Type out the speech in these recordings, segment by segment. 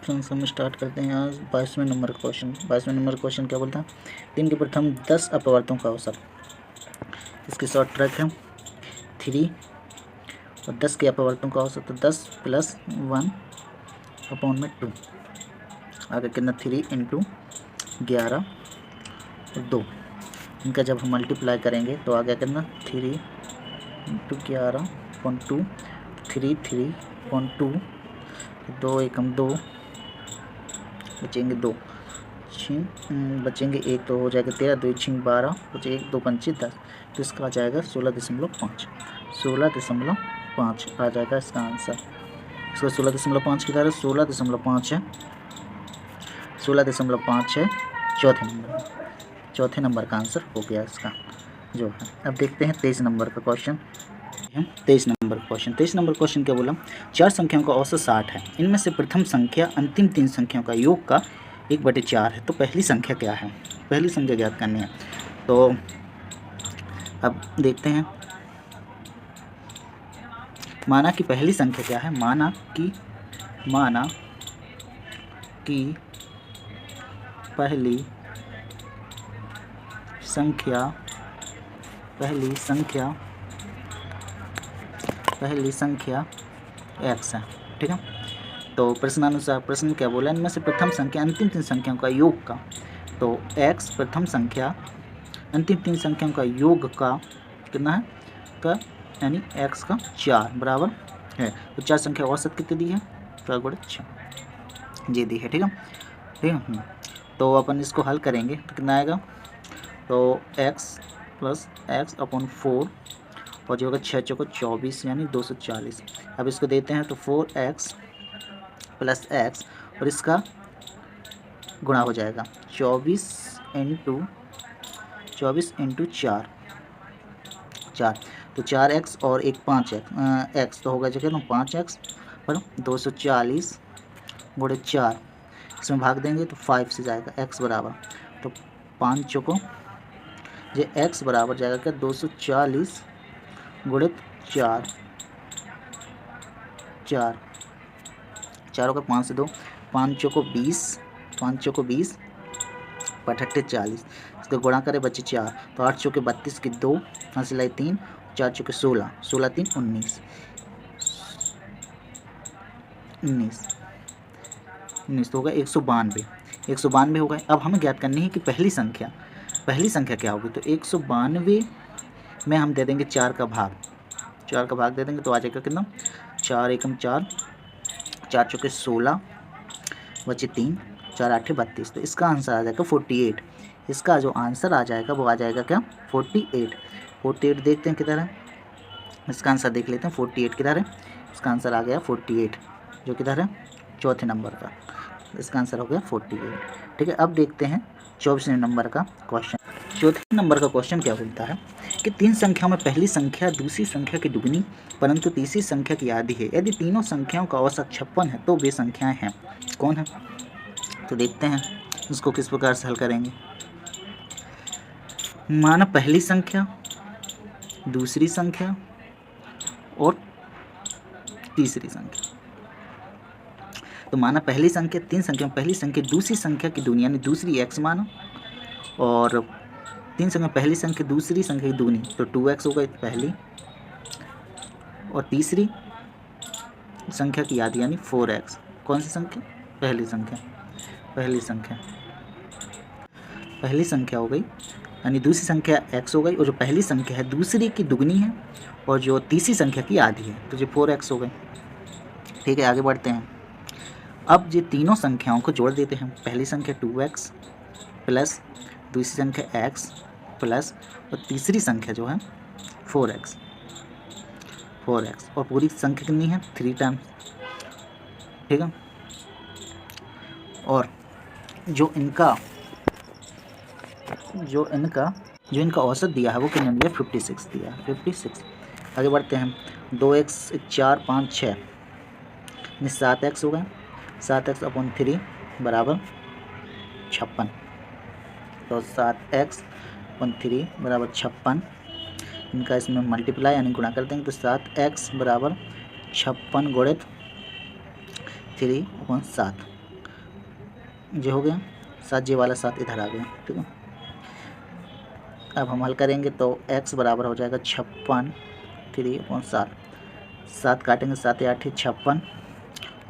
Friends हम start करते हैं आज 22वें नंबर का क्वेश्चन। 22वें नंबर क्वेश्चन क्या बोलता है, 3 के प्रथम 10 अपवर्तों का औसत। इसकी शॉर्ट ट्रैक है 3 और 10 के अपवर्तों का औसत तो 10 + 1/2। आगे कितना 3 × 11 और 2। इनका जब हम मल्टीप्लाई करेंगे तो आगे कितना 3 × 11/2 3/2 2 एकम 2 बचेंगे 2 बचेंगे 1 तो हो जाएगा 13 2 × 12 बचे 1 2 5 10 तो इसका आ जाएगा 16.5 16.5 आ जाएगा इसका आंसर। इसका 16.5 की तरह 16.5 है 16.5 है चौथे नंबर का आंसर हो गया इसका जो है। अब देखते हैं 23 नंबर का क्वेश्चन। 23 नंबर क्वेश्चन क्या बोला, 4 संख्याओं का औसत 60 है। इनमें से प्रथम संख्या अंतिम 3 संख्याओं का योग का 1/4 है। तो पहली संख्या क्या है, पहली संख्या ज्ञात करनी है। तो अब देखते हैं, माना कि पहली संख्या क्या है, माना कि पहली संख्या x है। ठीक है, तो प्रश्नानुसार प्रश्न क्या बोला, इनमें से प्रथम संख्या अंतिम 3 संख्याओं का योग का। तो x प्रथम संख्या अंतिम 3 संख्याओं का योग का कितना है का, यानी x का 4 बराबर है। तो 4 संख्या औसत कितनी दी है, 4/6 ये दी है। ठीक है, तो अपन इसको हल करेंगे तो कितना आएगा, तो x + x/4 और जो होगा 6 × 4 = 24 यानी 240। अब इसको देते हैं तो 4x + x और इसका गुणा हो जाएगा 24 × 4 तो 4x और एक 5x तो होगा जगह 5x पर 240 × 4 इसमें भाग देंगे तो 5 से जाएगा x बराबर, तो 5 चौको ये x बराबर जाएगा क्या 240 × 4 4 होगा 5 से 2 5 चौको 20 × 40 इसका गुणा करें बचे 4 तो 8 चौके 32 की 2 हासिल 3 4 चौके 16 16 3 19 तो होगा 192 होगा। अब हमें ज्ञात करनी है कि पहली संख्या क्या होगी। तो 192 में हम दे देंगे 4 का भाग दे देंगे तो आ जाएगा कितना 4 एकम 4 4 चौके 16 बचे 3 4 8 32 तो इसका आंसर आ जाएगा 48। इसका जो आंसर आ जाएगा वो आ जाएगा क्या 48 देखते हैं किधर है, इसका आंसर देख लेते हैं 48 किधर है। इसका आंसर आ गया 48 जो किधर है चौथे नंबर का, इसका आंसर हो गया 48। ठीक है, अब देखते हैं 24वें नंबर का क्वेश्चन। चौथे नंबर का क्वेश्चन क्या बोलता है कि 3 संख्याओं में पहली संख्या दूसरी संख्या की दुगनी परंतु तीसरी संख्या की आधी है। यदि तीनों संख्याओं का औसत 56 है तो वे संख्याएं हैं, कौन है। तो देखते हैं इसको किस प्रकार से हल करेंगे। माना पहली संख्या दूसरी संख्या और तीसरी संख्या। तो माना पहली संख्या 3 संख्या में पहली संख्या दूसरी संख्या की दुगनी यानी दूसरी x माना, और 3 संख्या पहली संख्या दूसरी संख्या की दुगनी तो 2x हो गई पहली, और तीसरी संख्या की आधी यानी 4x। कौन सी संख्या, पहली संख्या हो गई यानी दूसरी संख्या x हो गई, और जो पहली संख्या है दूसरी की दुगनी है और जो तीसरी संख्या की आधी है तो जो 4x हो गई। ठीक है, आगे बढ़ते हैं। अब ये तीनों संख्याओं को जोड़ देते हैं। पहली संख्या 2x प्लस दूसरी संख्या x प्लस और तीसरी संख्या जो है 4x और पूरी संख्या कितनी है 3 टाइम्स। ठीक है, और जो इनका औसत दिया है वो कितना दिया 56 दिया है 56। आगे बढ़ते हैं 2x 4 5 6 7x हो गए 7x/3 बराबर 56। तो 7x/3 बराबर 56, इनका इसमें मल्टीप्लाई यानी गुणा कर देंगे तो 7x बराबर 56 गुणित 3/7 ये हो गया, 7 जे वाला 7 इधर आ गया, ठीक है। अब हम हल करेंगे तो x बराबर हो जाएगा 56 3/7, 7 काटेंगे 7 या 8 56,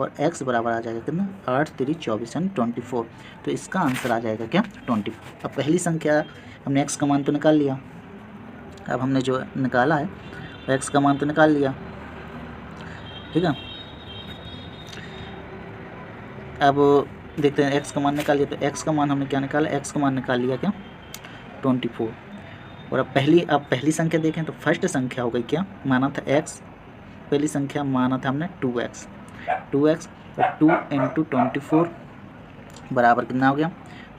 और x बराबर आ जाएगा कितना 8 3 24 यानी 24। तो इसका आंसर आ जाएगा क्या 24। अब पहली संख्या हमने x का मान तो निकाल लिया, अब हमने जो निकाला है x का मान तो निकाल लिया, ठीक है। अब देखते हैं x का मान निकाल लिया, तो x का मान हमने क्या निकाला, x का मान निकाल लिया क्या 24। और अब पहली संख्या देखें तो फर्स्ट संख्या हो गई क्या, माना था x, पहली संख्या माना था हमने 2x, और 2 × 24 बराबर कितना हो गया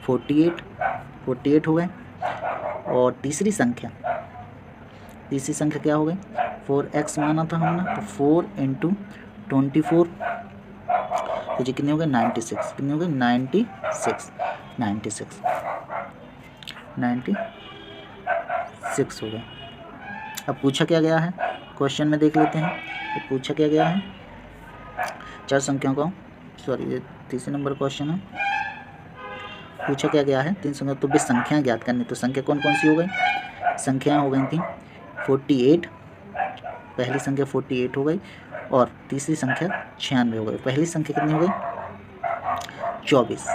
48 हो गए। और तीसरी संख्या क्या हो गई 4x माना था हमने, तो 4 × 24 तो जी कितने हो गए 96, कितने हो गए 96 हो गए। अब पूछा क्या गया है क्वेश्चन में देख लेते हैं, ये पूछा क्या गया है, 4 संख्याओं का, सॉरी ये तीसरे नंबर क्वेश्चन है, पूछा क्या गया है 3 संख्या, तो भी संख्याएं ज्ञात करनी, तो संख्या कौन कौन सी हो गई, संख्याएं हो गई थी 48, पहली संख्या 48 हो गई, और तीसरी संख्या 96 हो गई। पहली संख्या कितनी हो गई 24,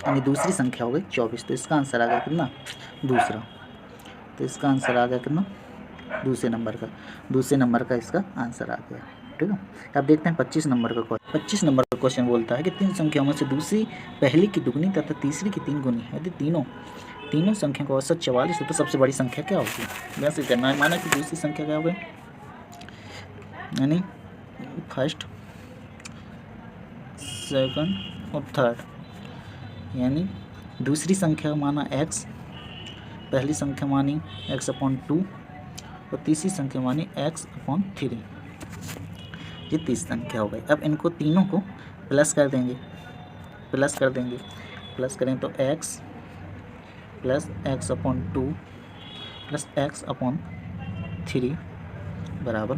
यानी दूसरी संख्या हो गई 24, तो इसका आंसर आ गया कितना दूसरा, तो इसका आंसर आ गया कितना दूसरे नंबर का इसका आंसर आ गया, ठीक है। अब देखते हैं 25 नंबर का क्वेश्चन। 25 नंबर का क्वेश्चन बोलता है कि 3 संख्याओं में से दूसरी पहली की दुगनी तथा तीसरी की 3 गुनी है, यदि तीनों संख्या का औसत 44 है तो सबसे बड़ी संख्या क्या होगी। वैसे करना है, माना कि दूसरी संख्या क्या हो गई, यानी फर्स्ट सेकंड और थर्ड, यानी दूसरी संख्या माना x, पहली संख्या मानी x/2 और तीसरी संख्या मानी x/3, ये 30 संख्या हो गई। अब इनको तीनों को प्लस कर देंगे, प्लस करें तो x plus x/2 plus x/3 बराबर,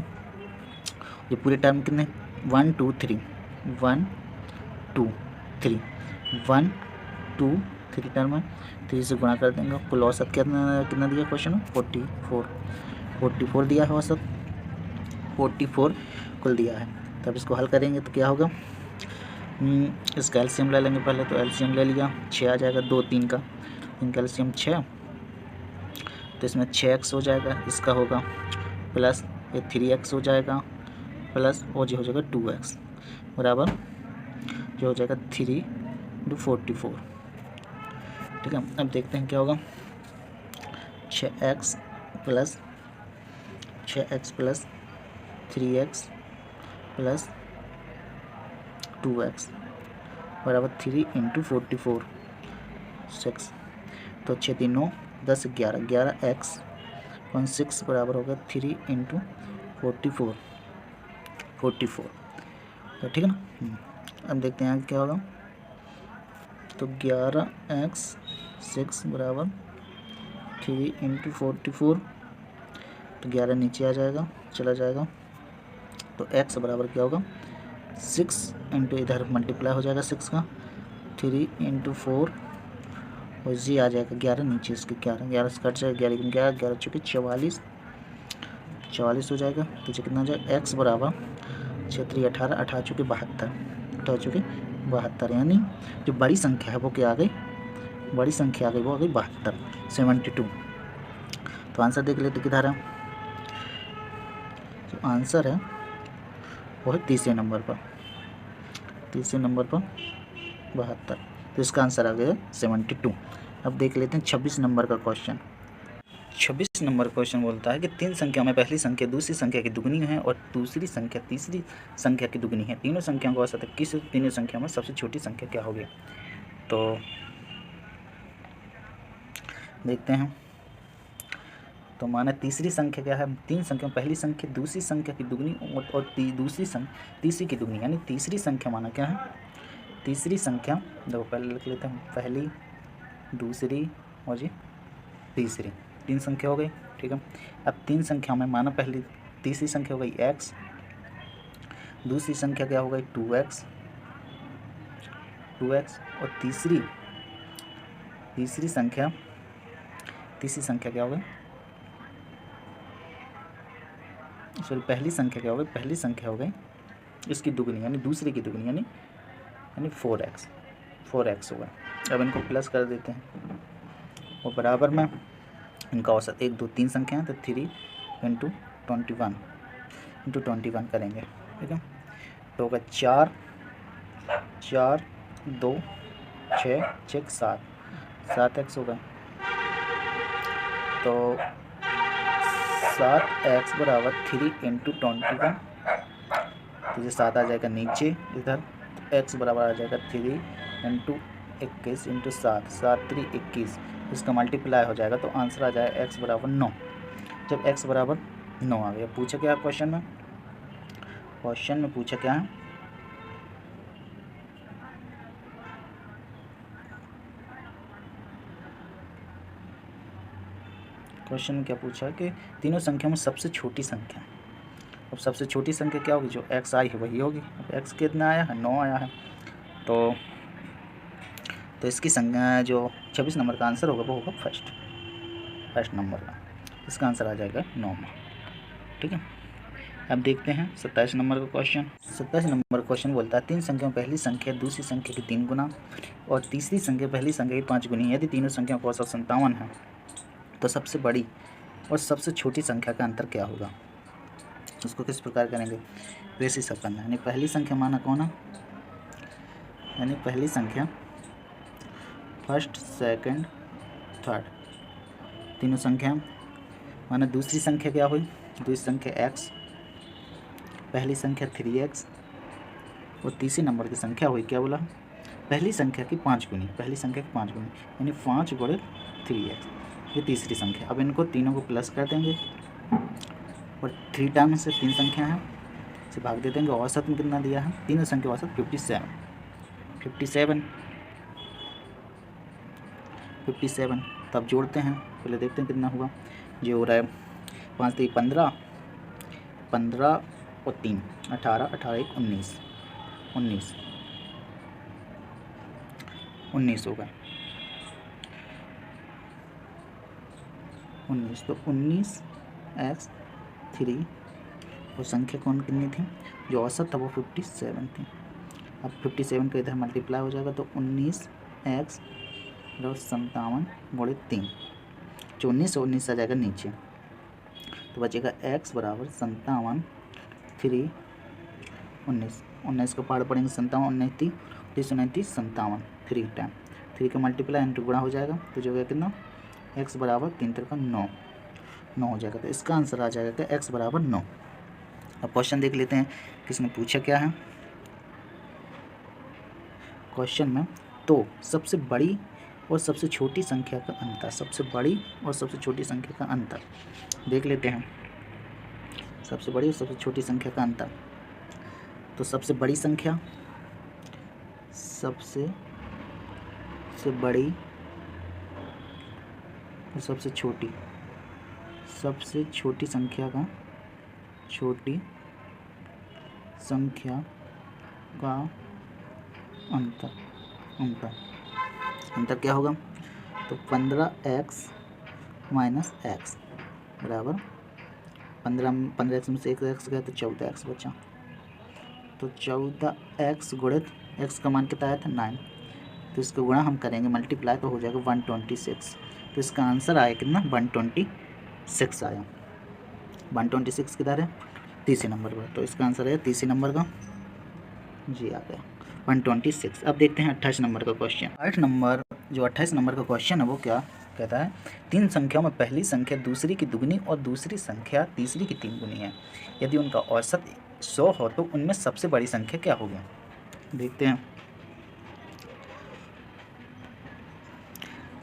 ये पूरे टर्म कितने 1 2 3 टर्म है, 3 से गुणा कर देंगे, कुल औसत कितना दिया क्वेश्चन में 44 दिया है, औसत 44 कुल दिया है। तब इसको हल करेंगे तो क्या होगा, इसका एलसीएम ले लेंगे पहले, तो एलसीएम ले लिया 6 आ जाएगा, 2 3 का, इनका एलसीएम 6, तो इसमें 6x हो जाएगा, इसका होगा प्लस ये 3x हो जाएगा, प्लस और जो हो जाएगा 2x बराबर जो हो जाएगा 3 × 44, ठीक है। अब देखते हैं क्या होगा, 6x plus 3x plus 2x बराबर 3 × 44 6, तो 6 3 9 10 11x 6 बराबर होगा 3 × 44, तो ठीक है ना। अब देखते हैं क्या होगा, तो 11x 6 बराबर 3 × 44, तो 11 नीचे आ जाएगा, चला जाएगा, तो x बराबर क्या होगा 6 इंटू इधर मल्टीप्लाई हो जाएगा 6 का 3 × 4, और जी आ जाएगा 11 नीचे, इसके 11 से कट जाएगा, 11 चुके 44 हो जाएगा, तो कितना हो जाएगा x बराबर 6 3 18 चुके 72, यानी जो बड़ी संख्या है वो क्या आ गई, वो आ गई 72 तो आंसर देख लेते किधर है, जो आंसर है वो है तीसरे नंबर पर 72, तो इसका आंसर आ गया 72। अब देख लेते हैं 26 नंबर का क्वेश्चन। 26 नंबर क्वेश्चन बोलता है कि 3 संख्या में पहली संख्या दूसरी संख्या की दुगनी है और दूसरी संख्या तीसरी संख्या की दुगनी है, तीनों संख्याओं का औसत है, किस तीनों संख्या में सबसे छोटी संख्या क्या होगी। तो देखते हैं, तो माना तीसरी संख्या क्या है, 3 संख्या, पहली संख्या दूसरी संख्या की दुगनी और तीसरी की दुगनी, यानी तीसरी संख्या माना क्या है, तीसरी संख्या देखो पहले लिख लेते हैं, पहली दूसरी और जी तीसरी, 3 संख्या हो गई, ठीक है। अब 3 संख्याओं में माना पहली तीसरी संख्या हो गई x, दूसरी संख्या क्या हो गई 2x, 2x और तीसरी संख्या क्या हो गई, सॉरी पहली संख्या क्या हो गई, पहली संख्या हो गई इसकी दुगनी यानी दूसरे की दुगनी यानी 4x होगा। अब इनको प्लस कर देते हैं और बराबर में इनका औसत 1 2 3 संख्या है तो 3 इंटू 21 करेंगे, ठीक है। तो होगा 4 2 6 7x होगा। तो 7x बराबर 3 इंटू 21, तो ये 7 आ जाएगा नीचे इधर, x बराबर आ जाएगा 3 इंटू 21 इंटू 7, 7 3 21, इसका मल्टीप्लाई हो जाएगा तो आंसर आ जाएगा x बराबर 9। जब x बराबर 9 आ गया, पूछा क्या क्वेश्चन में पूछा क्या है, क्वेश्चन में क्या पूछा कि तीनों संख्या में सबसे छोटी संख्या। अब सबसे छोटी संख्या क्या होगी, जो x आई है वही होगी। अब x कितना आया है, 9 आया है। तो इसकी संख्या जो 26 नंबर का आंसर होगा वो होगा फर्स्ट नंबर का, इसका आंसर आ जाएगा 9 में, ठीक है। अब देखते हैं 27 नंबर का क्वेश्चन। 27 नंबर क्वेश्चन बोलता है 3 संख्या पहली संख्या दूसरी संख्या की 3 गुना और तीसरी संख्या पहली संख्या की 5 गुनी, यदि तीनों संख्या का औसत 57 है तो सबसे बड़ी और सबसे छोटी संख्या का अंतर क्या होगा। उसको किस प्रकार करेंगे, वैसे सब करना है। यानी पहली संख्या माना कौन है, यानी पहली संख्या फर्स्ट सेकंड थर्ड, तीनों संख्या माना दूसरी संख्या क्या हुई, दूसरी संख्या x, पहली संख्या 3x और तीसरी नंबर की संख्या हुई क्या बोला, पहली संख्या की 5 गुनी, यानी 5 गुणे 3x, ये तीसरी संख्या। अब इनको तीनों को प्लस कर देंगे और 3 टाइम्स से 3 संख्या है से भाग दे देंगे। औसत में कितना दिया है, तीनों संख्या औसत 57। तब जोड़ते हैं, पहले देखते हैं कितना हुआ। जो हो रहा है 5 3 15 और 3 18 18 1 19 होगा 19। तो 19x 3 और संख्या कौन कितनी थी, जो औसत था वो 57 थी। अब 57 का इधर मल्टीप्लाई हो जाएगा तो 19x 57 गुणे 3, जो 19 आ जाएगा नीचे, तो बचेगा x बराबर 57 3 19 का पार पड़ेंगे 57 19 57 3 टाइम 3 का मल्टीप्लाई इंटू गुणा हो जाएगा, तो जो है कितना x बराबर 3 3 9 हो जाएगा। तो इसका आंसर आ जाएगा कि x बराबर 9। अब क्वेश्चन देख लेते हैं किसने पूछा क्या है क्वेश्चन में। तो सबसे बड़ी और सबसे छोटी संख्या का अंतर, सबसे बड़ी और सबसे छोटी संख्या का अंतर देख लेते हैं। सबसे बड़ी और सबसे छोटी संख्या का अंतर, तो सबसे बड़ी संख्या, सबसे बड़ी और सबसे छोटी संख्या का अंतर क्या होगा, तो 15x माइनस एक्स बराबर 15x में से 1x गया तो 14x बचा, तो 14x गुणित x का मान कितना आया था 9, तो इसका गुणा हम करेंगे मल्टीप्लाई तो हो जाएगा 126। तो इसका आंसर आया कितना 126 आया। 126 किधर है, तीसरे नंबर पर, तो इसका आंसर है तीसरे नंबर का जी आ गया 126। अब देखते हैं 28 नंबर का क्वेश्चन। 28 नंबर का क्वेश्चन है वो क्या कहता है, 3 संख्याओं में पहली संख्या दूसरी की दुगनी और दूसरी संख्या तीसरी की 3 गुनी है, यदि उनका औसत 100 हो तो उनमें सबसे बड़ी संख्या क्या होगी। देखते हैं,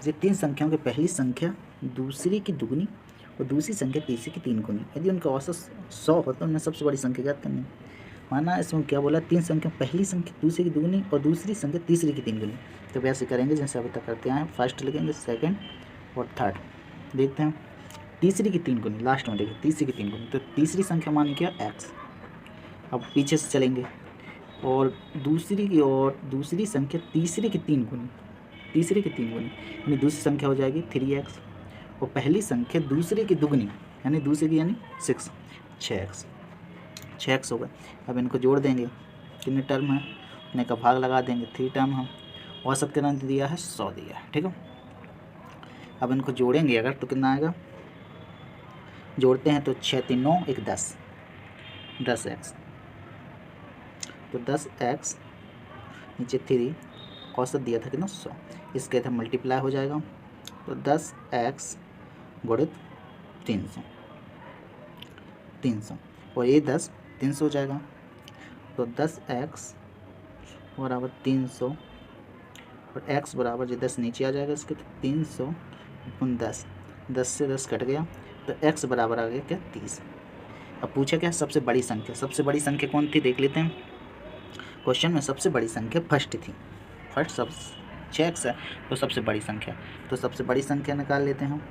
ये 3 संख्याओं की पहली संख्या दूसरी की दुगनी और दूसरी संख्या तीसरी की 3 गुनी, यदि उनका औसत 100 हो तो उनमें सबसे बड़ी संख्या ज्ञात करनी है। माना इसमें क्या बोला, 3 संख्या पहली संख्या दूसरी की दुगनी और दूसरी संख्या तीसरी की 3 गुनी, तो वैसे करेंगे जैसे अभी तक करते आए, फर्स्ट लिखेंगे सेकंड और थर्ड। देखते हैं तीसरी की 3 गुनी, लास्ट में देखिए तीसरी की 3 गुनी, तो तीसरी संख्या मान क्या x। अब पीछे से चलेंगे, और दूसरी संख्या तीसरे की 3 गुनी, यानी दूसरी संख्या हो जाएगी 3x, और पहली संख्या दूसरे की दुगनी यानी 6, 6x हो गए। अब इनको जोड़ देंगे, कितने टर्म है, इतने का भाग लगा देंगे, 3 टर्म है, औसत कितना दिया है, 100 दिया है, ठीक है। अब इनको जोड़ेंगे अगर तो कितना आएगा, जोड़ते हैं तो 6 3 9 1 10, 10x, तो 10x नीचे 3, औसत दिया था कितना 100, इसके इधर मल्टीप्लाई हो जाएगा, तो 10x गुणित 300 और ये 10 300 हो जाएगा, तो 10x बराबर 300 और x बराबर जो 10 नीचे आ जाएगा इसके, तो 300 गुण 10, 10 से 10 कट गया, तो x बराबर आ गया क्या, 30। अब पूछा क्या, सबसे बड़ी संख्या कौन थी, देख लेते हैं। क्वेश्चन में सबसे बड़ी संख्या फर्स्ट थी, सब 6x है, तो सबसे बड़ी संख्या निकाल लेते हैं।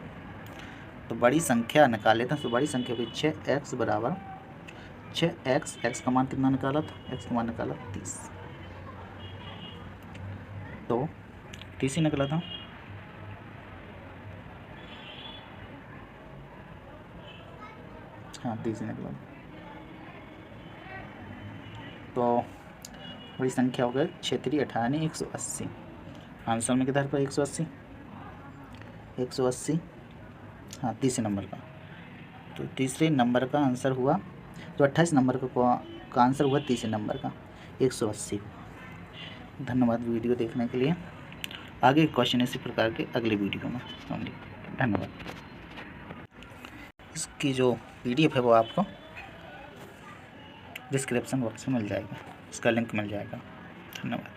तो बड़ी संख्या निकाल लेते हैं, तो बड़ी संख्या भी 6x बराबर 6x, x का मान कितना निकाला था, x का मान निकाला 30, तो 30 ही निकला था। हाँ 30 ही निकला, तो बड़ी संख्या हो गई 6 3 18 180, आंसर में किधर पर 180, हाँ तीसरे नंबर का, तो तीसरे नंबर का आंसर हुआ, तो 28 नंबर का आंसर हुआ तीसरे नंबर का 180। धन्यवाद वीडियो देखने के लिए, आगे क्वेश्चन इसी प्रकार के अगले वीडियो में होंगे। धन्यवाद। इसकी जो PDF है वो आपको डिस्क्रिप्शन बॉक्स में मिल जाएगा, इसका लिंक मिल जाएगा। धन्यवाद।